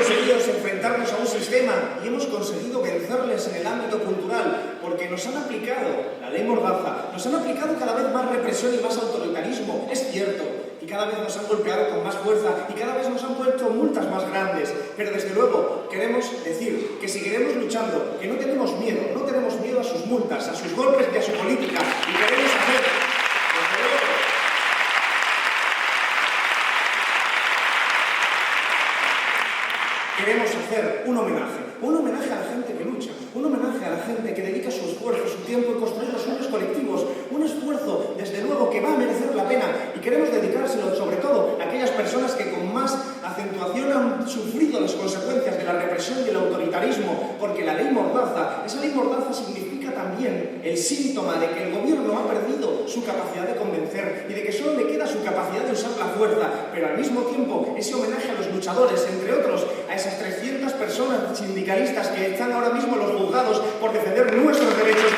conseguido enfrentarnos a un sistema y hemos conseguido vencerles en el ámbito cultural, porque nos han aplicado la ley Mordaza, nos han aplicado cada vez más represión y más autoritarismo, es cierto, y cada vez nos han golpeado con más fuerza y cada vez nos han puesto multas más grandes, pero desde luego queremos decir que seguiremos luchando, que no tenemos miedo a sus multas, a sus golpes y a su política, y queremos hacer, desde luego, queremos hacer un homenaje a la gente que lucha, un homenaje a la gente que dedica su esfuerzo, su tiempo en construir los sueños colectivos, un esfuerzo, desde luego, que va a merecer la pena, y queremos dedicárselo sobre todo a aquellas personas que con más acentuación han sufrido las consecuencias de la represión y el autoritarismo, porque la ley Mordaza, esa ley Mordaza significa también el síntoma de que el gobierno ha perdido su capacidad de convencer y de que solo le queda su capacidad de usar la fuerza, pero al mismo tiempo ese homenaje a los luchadores, entre otros a esas 300 personas sindicalistas que están ahora mismo en los juzgados por defender nuestros derechos,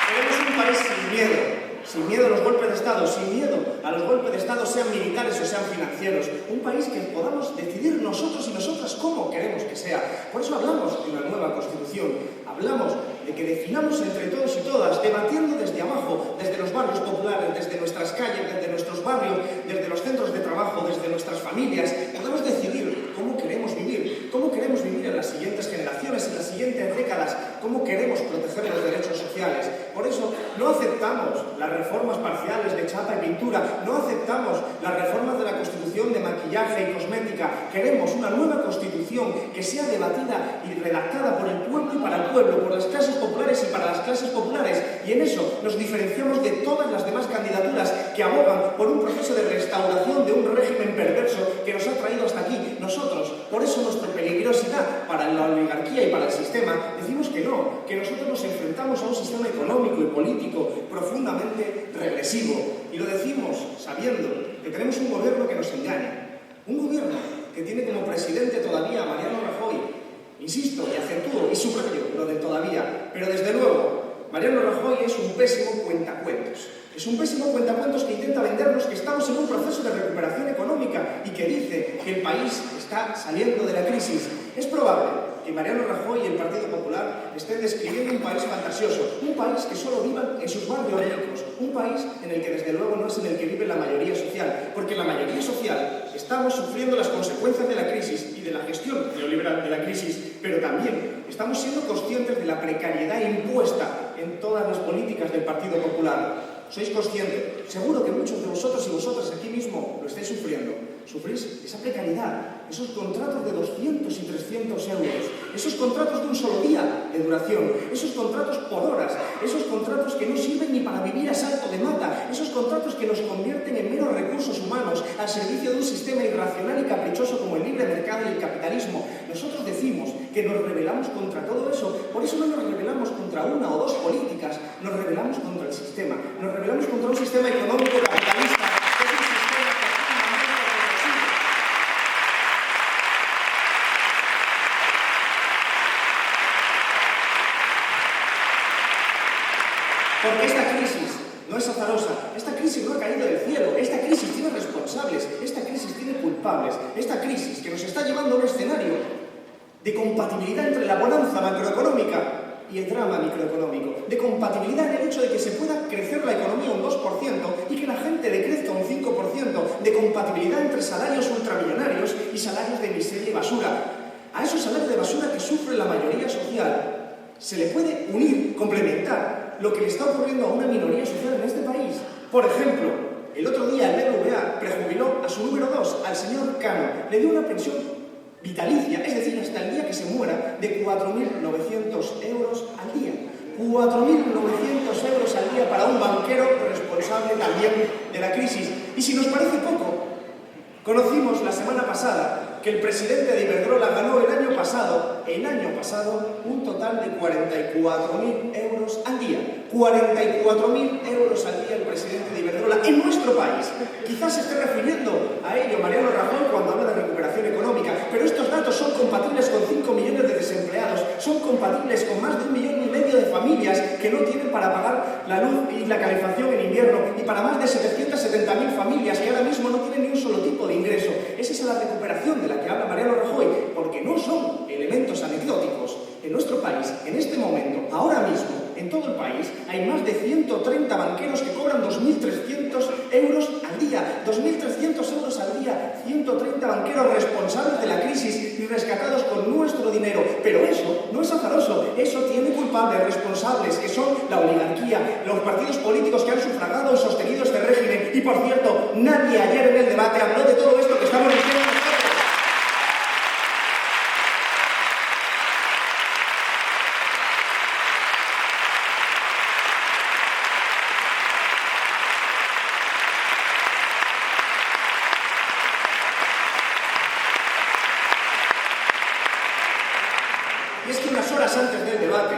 Queremos un país sin miedo a los golpes de Estado, sin miedo a los golpes de Estado, sean militares o sean financieros. Un país que podamos decidir nosotros y nosotras cómo queremos que sea. Por eso hablamos de una nueva Constitución, hablamos de que definamos entre todos y todas, debatiendo desde abajo, desde los barrios populares, desde nuestras calles, desde nuestros barrios, desde los centros de trabajo, desde nuestras familias, podemos decidir cómo queremos vivir en las siguientes generaciones, en las siguientes décadas, cómo queremos proteger los derechos sociales. Por eso no aceptamos las reformas parciales de chapa y pintura, no aceptamos las reformas de la Constitución de maquillaje y cosmética. Queremos una nueva Constitución que sea debatida y redactada por el pueblo y para el pueblo, por las clases populares y para las clases populares, y en eso nos diferenciamos de todas las demás candidaturas que abogan por un proceso de restauración de un régimen perverso que nos ha traído hasta aquí. Nosotros, por eso nuestra peligrosidad para la oligarquía y para el sistema, decimos que no, que nosotros nos enfrentamos a un sistema económico y político profundamente regresivo, y lo decimos sabiendo que tenemos un gobierno que nos engaña, un gobierno que tiene como presidente todavía a Mariano Rajoy. Insisto y acentúo y subrayo lo de todavía, pero desde luego Mariano Rajoy es un pésimo cuentacuentos. Es un pésimo cuentacuentos que intenta vendernos que estamos en un proceso de recuperación económica y que dice que el país está saliendo de la crisis. Es probable que Mariano Rajoy y el Partido Popular estén describiendo un país fantasioso, un país que solo viva en sus barrios ricos, un país en el que desde luego no es en el que vive la mayoría social, porque la mayoría social estamos sufriendo las consecuencias de la crisis y de la gestión neoliberal de la crisis, pero también estamos siendo conscientes de la precariedad impuesta en todas las políticas del Partido Popular. ¿Sois conscientes? Seguro que muchos de vosotros y vosotras aquí mismo lo estáis sufriendo. Sufrís esa precariedad, esos contratos de 200 y 300 euros, esos contratos de un solo día de duración, esos contratos por horas, esos contratos que no sirven ni para vivir a salto de mata, esos contratos que nos convierten en meros recursos humanos al servicio de un sistema irracional y caprichoso como el libre mercado y el capitalismo. Nosotros decimos que nos rebelamos contra todo eso, por eso no nos rebelamos contra una o dos políticas, nos rebelamos contra el sistema, nos rebelamos contra un sistema económico capitalista. Porque esta crisis no es azarosa, esta crisis no ha caído del cielo, esta crisis tiene responsables, esta crisis tiene culpables, esta crisis que nos está llevando a un escenario de compatibilidad entre la bonanza macroeconómica y el drama microeconómico, de compatibilidad en el hecho de que se pueda crecer la economía un 2% y que la gente le crezca un 5%, de compatibilidad entre salarios ultramillonarios y salarios de miseria y basura. A esos salarios de basura que sufre la mayoría social se le puede unir, complementar lo que le está ocurriendo a una minoría social en este país. Por ejemplo, el otro día el BBVA prejubiló a su número 2, al señor Cano, le dio una pensión vitalicia, es decir, hasta el día que se muera, de 4.900 euros al día. 4.900 euros al día para un banquero responsable también de la crisis. Y si nos parece poco, conocimos la semana pasada que el presidente de Iberdrola ganó el año pasado, un total de 44.000 euros al día. 44.000 euros al día el presidente de Iberdrola en nuestro país. Quizás se esté refiriendo a ello Mariano Rajoy cuando habla de recuperación económica, pero estos datos son compatibles con 5 millones de desempleados, son compatibles con más de 1,5 millones de familias que no tienen para pagar la luz y la calefacción en invierno y para más de 770.000 familias que ahora mismo no tienen ni un solo tipo de ingreso. Es esa la recuperación de la que habla Mariano Rajoy, porque no son elementos anecdóticos. En nuestro país, en este momento, ahora mismo, en todo el país, hay más de 130 banqueros que cobran 2.300 euros al día. 2.300 euros al día. 130 banqueros responsables de la crisis y rescatados con nuestro dinero. Pero eso no es azaroso. Eso tiene culpables, responsables, que son la oligarquía, los partidos políticos que han sufragado y sostenido este régimen. Y, por cierto, nadie ayer en el debate habló de todo esto que estamos diciendo. Y es que unas horas antes del debate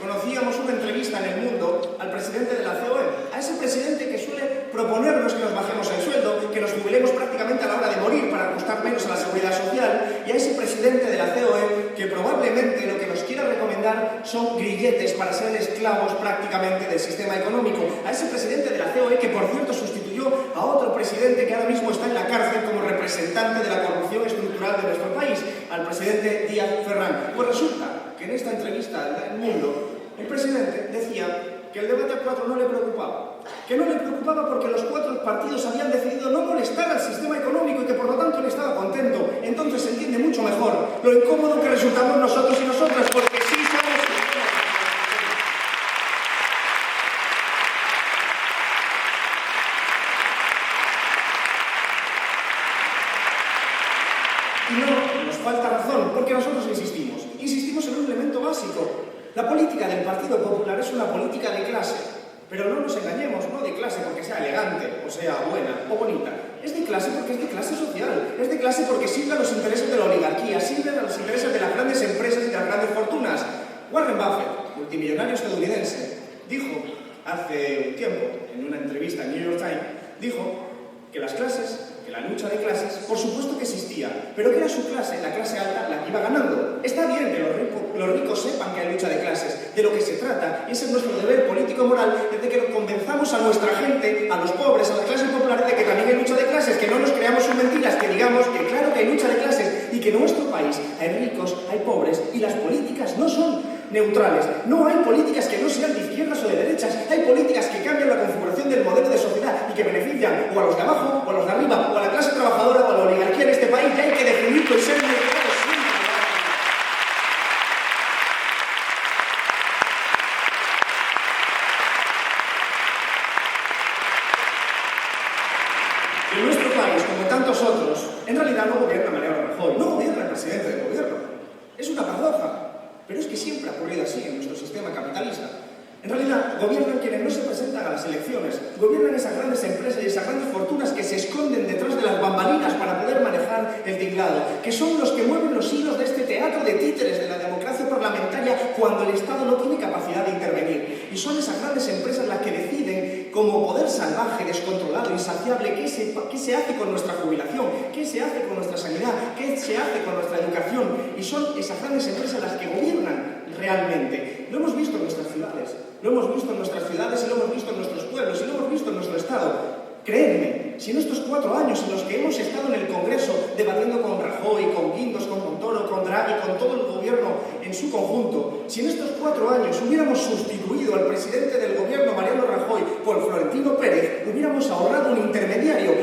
conocíamos una entrevista en El Mundo al presidente de la COE, a ese presidente que suele proponernos que nos bajemos el sueldo, que nos jubilemos prácticamente a la hora de morir para costar menos a la seguridad social, y a ese presidente de la COE que probablemente lo que nos quiera recomendar son grilletes para ser esclavos prácticamente del sistema económico, a ese presidente de la COE que por cierto sustituyó a otro presidente que ahora mismo está en la cárcel como representante de la corrupción estructural de nuestro país, al presidente Díaz Ferrán. Pues resulta que en esta entrevista en El Mundo el presidente decía que el debate a 4 no le preocupaba, que no le preocupaba porque los 4 partidos habían decidido no molestar al sistema económico y que por lo tanto él estaba contento. Entonces se entiende mucho mejor lo incómodo que resultamos nosotros y nosotras, porque sí somos... Y no nos falta razón, porque nosotros insistimos en un elemento básico. La política del Partido Popular es una política de clase, pero no nos engañemos, no de clase porque sea elegante, o sea buena, o bonita. Es de clase porque es de clase social, es de clase porque sirve a los intereses de la oligarquía, sirve a los intereses de las grandes empresas y de las grandes fortunas. Warren Buffett, multimillonario estadounidense, dijo hace un tiempo, en una entrevista en New York Times, dijo que las clases, que la lucha de clases, por supuesto que existía, pero que era su clase, la clase alta, la que iba ganando. Está bien que los ricos sepan que hay lucha de clases. De lo que se trata, y ese es nuestro deber político-moral, es de que convenzamos a nuestra gente, a los pobres, a las clases populares, de que también hay lucha de clases, que no nos creamos sus mentiras, que digamos que claro que hay lucha de clases y que en nuestro país hay ricos, hay pobres y las políticas no son neutrales. No hay políticas que no sean de izquierdas o de derechas. Hay políticas que cambian la configuración del modelo de sociedad y que benefician o a los de abajo, o a los de arriba, o a la clase trabajadora, o a la oligarquía en este país, y hay que definirlo y ser neutrales siempre. En nuestro país, como en tantos otros, en realidad no gobierna Mariano Rajoy, no gobierna el presidente del gobierno. Es una paradoja. Pero es que siempre ha ocurrido así en nuestro sistema capitalista. En realidad, gobiernan quienes no se presentan a las elecciones, gobiernan esas grandes empresas y esas grandes fortunas que se esconden detrás de las bambalinas para poder manejar el tinglado, que son los que mueven los hilos de este teatro de títeres de la democracia parlamentaria cuando el Estado no tiene capacidad de intervenir. Y son esas grandes empresas las que deciden, como poder salvaje, descontrolado, insaciable, qué se hace con nuestra jubilación, qué se hace con nuestra sanidad, qué se hace con nuestra educación. Y son esas grandes empresas las que gobiernan realmente. Lo hemos visto en nuestras ciudades, lo hemos visto en nuestras ciudades y lo hemos visto en nuestros pueblos y lo hemos visto en nuestro Estado. Créanme, si en estos 4 años en los que hemos estado en el Congreso debatiendo con Rajoy, con Guindos, con Montoro, con Draghi, con todo el gobierno en su conjunto, si en estos 4 años hubiéramos sustituido al presidente del gobierno, Mariano Rajoy, por Florentino Pérez, hubiéramos ahorrado un intermediario